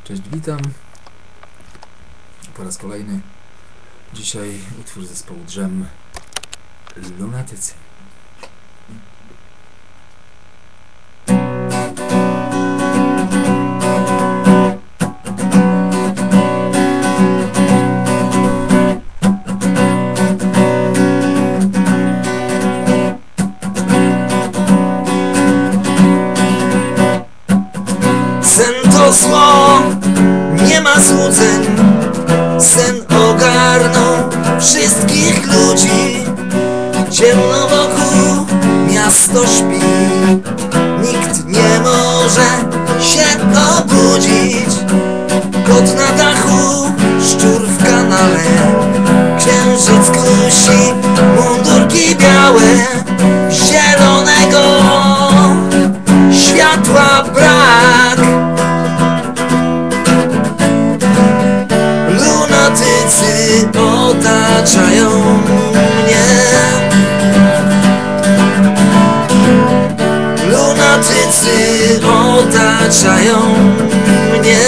Cześć, witam po raz kolejny. Dzisiaj utwór zespołu Dżem, Lunatycy. Sen to zło, nie ma złudzeń. Sen ogarnął wszystkich ludzi. Ciemno wokół, miasto śpi. Nikt nie może się obudzić. Kot na dachu, szczur w kanale. Księżyc kusi, mundurki białe. Zielonego światła brak. Lunatycy otaczają mnie. Lunatycy otaczają mnie.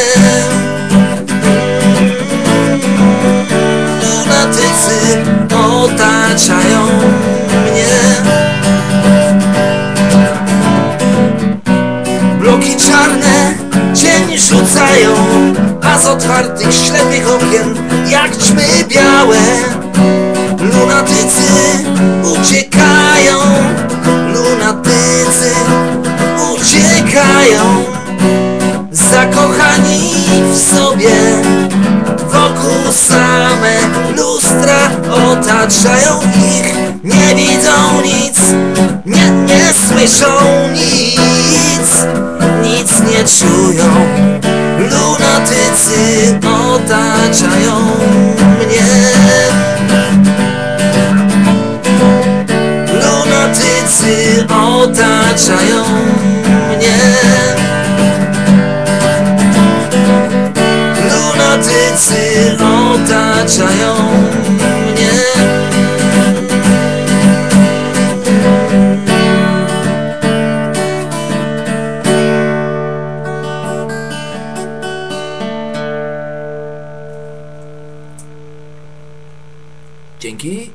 Lunatycy otaczają mnie. Bloki czarne cień rzucają, a z otwartych ślepych okien jak ćmy białe. Lunatycy uciekają, lunatycy uciekają. Zakochani w sobie, wokół same lustra otaczają ich. Nie widzą nic, nie słyszą nic, nic nie czują. Lunatycy otaczają mnie. Lunatycy otaczają mnie. Lunatycy otaczają mnie. Dzięki.